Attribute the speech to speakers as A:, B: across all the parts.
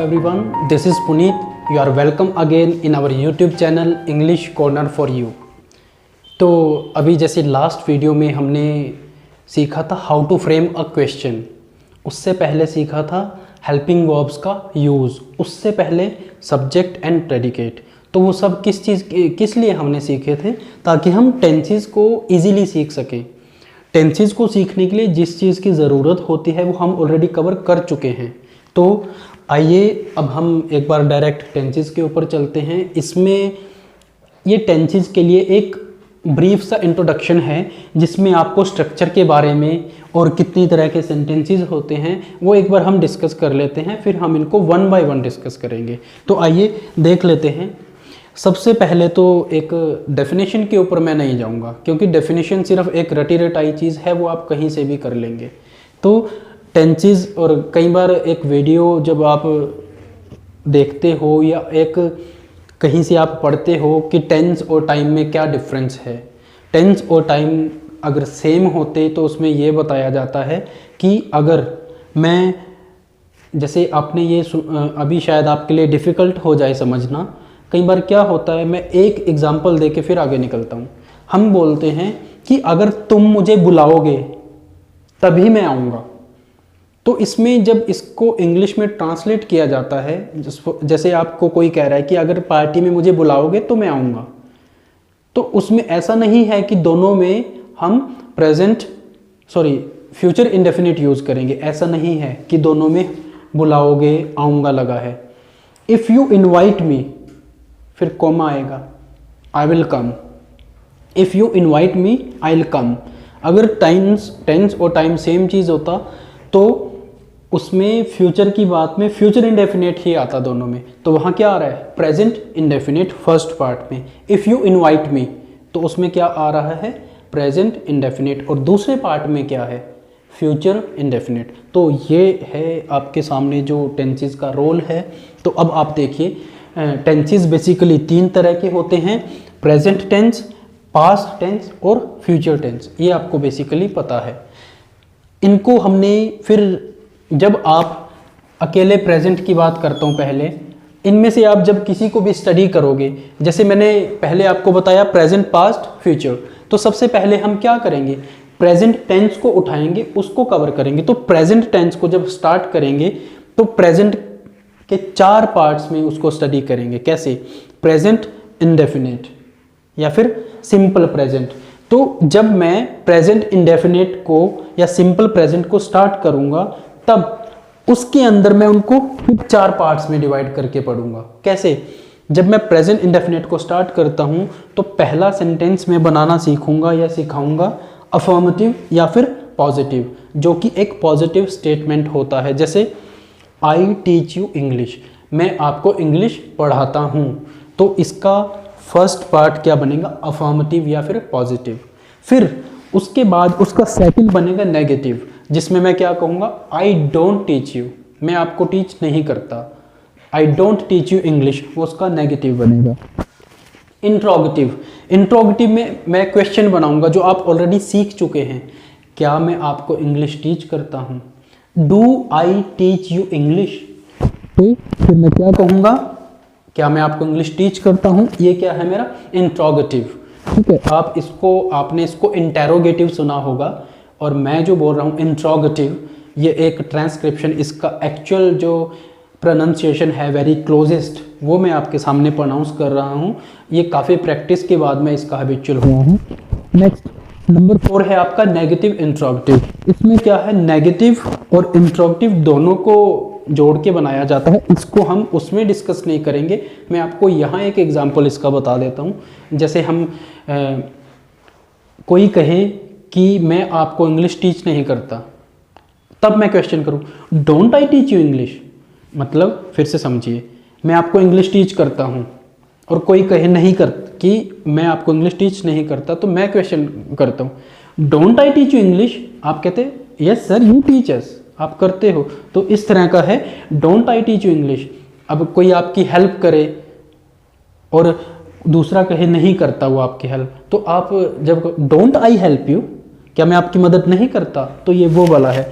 A: everyone, this is Puneet. You are welcome again in our YouTube channel English Corner for You. तो अभी जैसे last video में हमने सीखा था how to frame a question, उससे पहले सीखा था हेल्पिंग वर्ब्स का यूज़, उससे पहले सब्जेक्ट एंड प्रेडिकेट। तो वो सब किस लिए हमने सीखे थे, ताकि हम टेंसेस को इजीली सीख सकें। टेंसेस को सीखने के लिए जिस चीज़ की ज़रूरत होती है वो हम ऑलरेडी कवर कर चुके हैं। तो आइए अब हम एक बार डायरेक्ट टेंसेस के ऊपर चलते हैं। इसमें ये टेंसेस के लिए एक ब्रीफ सा इंट्रोडक्शन है जिसमें आपको स्ट्रक्चर के बारे में और कितनी तरह के सेंटेंसेस होते हैं वो एक बार हम डिस्कस कर लेते हैं, फिर हम इनको वन बाय वन डिस्कस करेंगे। तो आइए देख लेते हैं। सबसे पहले तो एक डेफिनेशन के ऊपर मैं नहीं जाऊंगा, क्योंकि डेफिनेशन सिर्फ एक रटी रटाई चीज़ है, वो आप कहीं से भी कर लेंगे। तो टेंसेस, और कई बार एक वीडियो जब आप देखते हो या एक कहीं से आप पढ़ते हो कि टेंस और टाइम में क्या डिफरेंस है। टेंस और टाइम अगर सेम होते तो उसमें ये बताया जाता है कि अगर मैं, जैसे आपने ये अभी शायद आपके लिए डिफ़िकल्ट हो जाए समझना, कई बार क्या होता है, मैं एक एग्जांपल देके फिर आगे निकलता हूँ। हम बोलते हैं कि अगर तुम मुझे बुलाओगे तभी मैं आऊँगा। तो इसमें जब इसको इंग्लिश में ट्रांसलेट किया जाता है, जैसे आपको कोई कह रहा है कि अगर पार्टी में मुझे बुलाओगे तो मैं आऊँगा, तो उसमें ऐसा नहीं है कि दोनों में हम फ्यूचर इंडेफिनिट यूज़ करेंगे। ऐसा नहीं है कि दोनों में बुलाओगे आऊँगा लगा है। इफ़ यू इन्वाइट मी, फिर कॉमा आएगा, I will come. If you invite me I will come. अगर टेंस और टाइम सेम चीज़ होता तो उसमें फ्यूचर की बात में फ्यूचर इंडेफिनिट ही आता दोनों में। तो वहाँ क्या आ रहा है, प्रेजेंट इंडेफिनिट फर्स्ट पार्ट में। इफ़ यू इन्वाइट मी तो उसमें क्या आ रहा है, प्रेजेंट इंडेफिनिट, और दूसरे पार्ट में क्या है, फ्यूचर इंडेफिनिट। तो ये है आपके सामने जो टेंसेस का रोल है। तो अब आप देखिए, टेंसेस बेसिकली तीन तरह के होते हैं, प्रेजेंट टेंस, पास्ट टेंस और फ्यूचर टेंस। ये आपको बेसिकली पता है। इनको हमने फिर, जब आप अकेले प्रेजेंट की बात करता हूँ पहले, इनमें से आप जब किसी को भी स्टडी करोगे, जैसे मैंने पहले आपको बताया प्रेजेंट, पास्ट, फ्यूचर, तो सबसे पहले हम क्या करेंगे, प्रेजेंट टेंस को उठाएंगे, उसको कवर करेंगे। तो प्रेजेंट टेंस को जब स्टार्ट करेंगे तो प्रेजेंट के चार पार्ट्स में उसको स्टडी करेंगे। कैसे, प्रेजेंट इंडेफिनिट या फिर सिंपल प्रेजेंट। तो जब मैं प्रेजेंट इंडेफिनिट को या सिंपल प्रेजेंट को स्टार्ट करूंगा, तब उसके अंदर मैं उनको फिर चार पार्ट्स में डिवाइड करके पढ़ूंगा। कैसे, जब मैं प्रेजेंट इंडेफिनिट को स्टार्ट करता हूं तो पहला सेंटेंस में बनाना सीखूंगा या सिखाऊंगा अफर्मेटिव या फिर पॉजिटिव, जो कि एक पॉजिटिव स्टेटमेंट होता है। जैसे आई टीच यू इंग्लिश, मैं आपको इंग्लिश पढ़ाता हूं। तो इसका फर्स्ट पार्ट क्या बनेगा, अफर्मेटिव या फिर पॉजिटिव। फिर उसके बाद उसका सेकंड बनेगा नेगेटिव, जिसमें मैं क्या कहूँगा, आई डोंट टीच यू, मैं आपको टीच नहीं करता। I don't teach you English, वो उसका नेगेटिव बनेगा। इंट्रोगेटिव में मैं क्वेश्चन बनाऊंगा जो आप ऑलरेडी सीख चुके हैं, क्या मैं आपको इंग्लिश टीच करता हूँ, do I teach you English. तो फिर मैं क्या कहूँगा, क्या मैं आपको इंग्लिश टीच करता हूँ, ये क्या है मेरा इंट्रोगेटिव। ठीक है, आपने इसको इंटेरोगेटिव सुना होगा, और मैं जो बोल रहा हूँ इंट्रोगेटिव, ये एक ट्रांसक्रिप्शन, इसका एक्चुअल जो प्रोनाउंसिएशन है वेरी क्लोजेस्ट, वो मैं आपके सामने प्रोनाउंस कर रहा हूँ। ये काफ़ी प्रैक्टिस के बाद मैं इसका हैबिचुअल हुआ हूँ। नेक्स्ट नंबर 4 है आपका नेगेटिव इंट्रोगेटिव। इसमें क्या है, नेगेटिव और इंट्रोगेटिव दोनों को जोड़ के बनाया जाता है। इसको हम उसमें डिस्कस नहीं करेंगे, मैं आपको यहाँ एक एग्जांपल इसका बता देता हूँ। जैसे हम कोई कहे कि मैं आपको इंग्लिश टीच नहीं करता, तब मैं क्वेश्चन करूँ don't I teach you English, मतलब फिर से समझिए, मैं आपको इंग्लिश टीच करता हूँ, और कोई कहे नहीं कर कि मैं आपको इंग्लिश टीच नहीं करता, तो मैं क्वेश्चन करता हूँ don't I teach you English, आप कहते yes sir you teach us, आप करते हो। तो इस तरह का है don't I teach you English. अब कोई आपकी हेल्प करे और दूसरा कहे नहीं करता वो आपकी हेल्प, तो आप जब डोंट आई हेल्प यू, क्या मैं आपकी मदद नहीं करता, तो ये वो वाला है।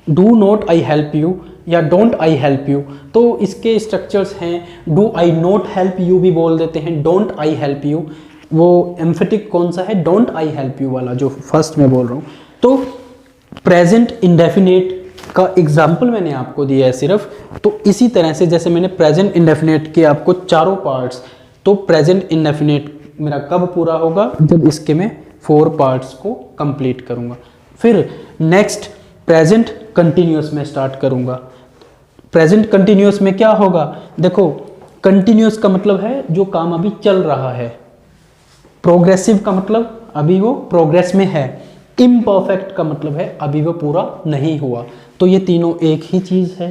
A: Do not I help you, या डोंट आई हेल्प यू, तो इसके स्ट्रक्चर्स हैं do I not help you भी बोल देते हैं, डोंट आई हेल्प यू। वो एम्फेटिक कौन सा है, डोंट आई हेल्प यू वाला जो फर्स्ट में बोल रहा हूँ। तो प्रेजेंट इंडेफिनेट का एग्जाम्पल मैंने आपको दिया है सिर्फ, तो इसी तरह से जैसे मैंने प्रेजेंट इंडेफिनेट के आपको चारों पार्ट्स, तो प्रेजेंट इंडेफिनेट मेरा कब पूरा होगा, जब इसके मैं 4 पार्ट्स को कंप्लीट करूँगा। फिर नेक्स्ट प्रेजेंट कंटिन्यूस में स्टार्ट करूँगा। प्रेजेंट कंटिन्यूस में क्या होगा, देखो कंटिन्यूस का मतलब है जो काम अभी चल रहा है, प्रोग्रेसिव का मतलब अभी वो प्रोग्रेस में है, इम्परफेक्ट का मतलब है अभी वो पूरा नहीं हुआ। तो ये तीनों एक ही चीज़ है,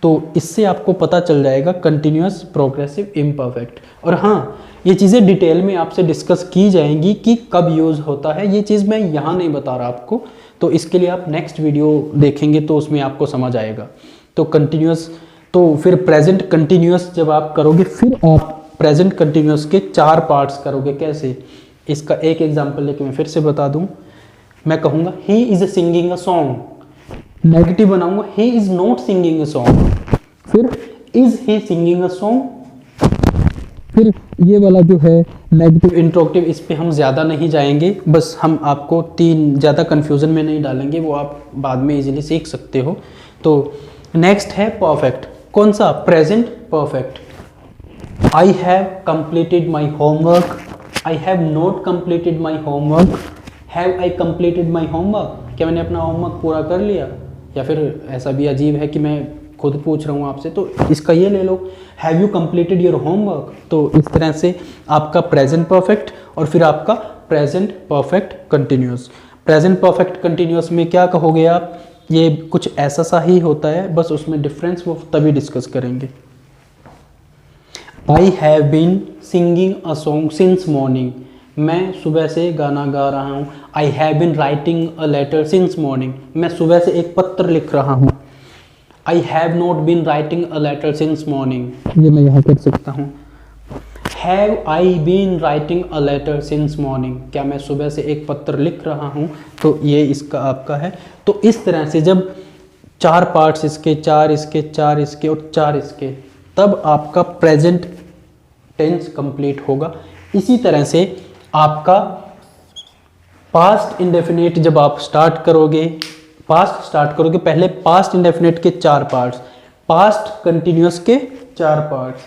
A: तो इससे आपको पता चल जाएगा कंटिन्यूस, प्रोग्रेसिव, इम्परफेक्ट। और हाँ, ये चीज़ें डिटेल में आपसे डिस्कस की जाएंगी कि कब यूज़ होता है, ये चीज़ मैं यहाँ नहीं बता रहा आपको, तो इसके लिए आप नेक्स्ट वीडियो देखेंगे तो उसमें आपको समझ आएगा। तो कंटिन्यूस, तो फिर प्रेजेंट कंटिन्यूस जब आप करोगे, फिर आप प्रेजेंट कंटिन्यूस के 4 पार्ट्स करोगे। कैसे, इसका एक एग्जांपल लेके मैं फिर से बता दूं। मैं कहूँगा he is singing a song, negative बनाऊंगा he is not singing a song, फिर is he singing a song, फिर ये वाला जो है नेगेटिव इंट्रोगेटिव, इस पे हम ज़्यादा नहीं जाएंगे, बस हम आपको 3 ज़्यादा कन्फ्यूज़न में नहीं डालेंगे, वो आप बाद में इजीली सीख सकते हो। तो नेक्स्ट है परफेक्ट, कौन सा, present perfect. I have completed my homework, I have not completed my homework, have I completed my homework, क्या मैंने अपना होमवर्क पूरा कर लिया। या फिर ऐसा भी अजीब है कि मैं खुद पूछ रहा हूँ आपसे, तो इसका ये ले लो, have you completed your homework. तो इस तरह से आपका प्रेजेंट परफेक्ट और फिर आपका present perfect continuous. Present perfect continuous में क्या कहोगे आप, ये कुछ ऐसा सा ही होता है, बस उसमें डिफरेंस वो तभी डिस्कस करेंगे। I have been singing a song since morning, मैं सुबह से गाना गा रहा हूँ। I have been writing a letter since morning, मैं सुबह से एक पत्र लिख रहा हूँ। I have not been writing a letter since morning, ये मैं यहाँ कर सकता हूँ। Have I been writing a letter since morning, क्या मैं सुबह से एक पत्र लिख रहा हूँ, तो ये इसका आपका है। तो इस तरह से जब 4 पार्ट्स इसके, 4 इसके, 4 इसके और 4 इसके, तब आपका प्रेजेंट टेंस कंप्लीट होगा। इसी तरह से आपका पास्ट इंडेफिनिट जब आप स्टार्ट करोगे, पहले पास्ट इंडेफिनिट के 4 पार्ट्स, पास्ट कंटिन्यूस के 4 पार्ट्स,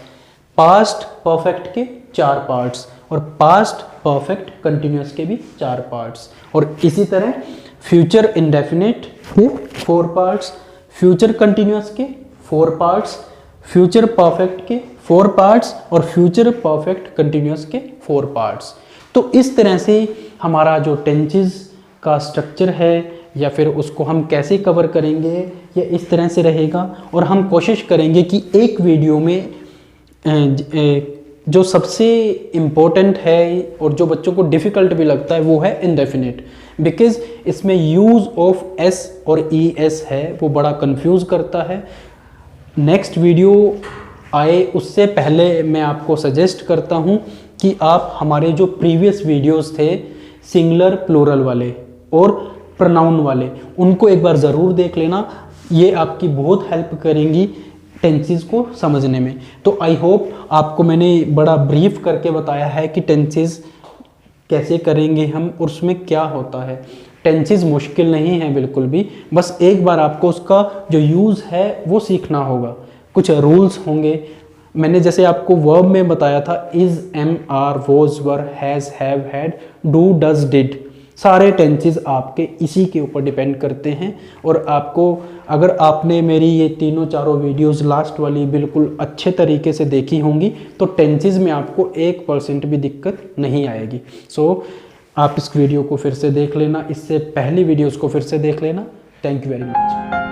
A: पास्ट परफेक्ट के 4 पार्ट्स और पास्ट परफेक्ट कंटिन्यूस के भी 4 पार्ट्स, और इसी तरह फ्यूचर इंडेफिनिट के 4 पार्ट्स, फ्यूचर कंटिन्यूस के 4 पार्ट्स, फ्यूचर परफेक्ट के 4 पार्ट्स और फ्यूचर परफेक्ट कंटिन्यूस के 4 पार्ट्स। तो इस तरह से हमारा जो टेंसेस का स्ट्रक्चर है या फिर उसको हम कैसे कवर करेंगे, ये इस तरह से रहेगा। और हम कोशिश करेंगे कि एक वीडियो में जो सबसे इम्पोर्टेंट है और जो बच्चों को डिफ़िकल्ट भी लगता है वो है इंडेफिनिट, बिकॉज़ इसमें यूज़ ऑफ एस और ई एस है, वो बड़ा कंफ्यूज करता है। नेक्स्ट वीडियो आए उससे पहले मैं आपको सजेस्ट करता हूँ कि आप हमारे जो प्रीवियस वीडियोस थे सिंगुलर प्लूरल वाले और प्रोनाउन वाले, उनको एक बार ज़रूर देख लेना, ये आपकी बहुत हेल्प करेंगी टेंसेस को समझने में। तो आई होप आपको मैंने बड़ा ब्रीफ करके बताया है कि टेंसेस कैसे करेंगे हम और उसमें क्या होता है। टेंसेस मुश्किल नहीं है बिल्कुल भी, बस एक बार आपको उसका जो यूज़ है वो सीखना होगा। कुछ रूल्स होंगे, मैंने जैसे आपको वर्ब में बताया था is, am, are, was, were, has, have, had, do, does, did, सारे टेंसेस आपके इसी के ऊपर डिपेंड करते हैं। और आपको अगर आपने मेरी ये तीनों चारों वीडियोस लास्ट वाली बिल्कुल अच्छे तरीके से देखी होंगी तो टेंसेस में आपको 1% भी दिक्कत नहीं आएगी। सो आप इस वीडियो को फिर से देख लेना, इससे पहली वीडियोस को फिर से देख लेना। Thank you very much.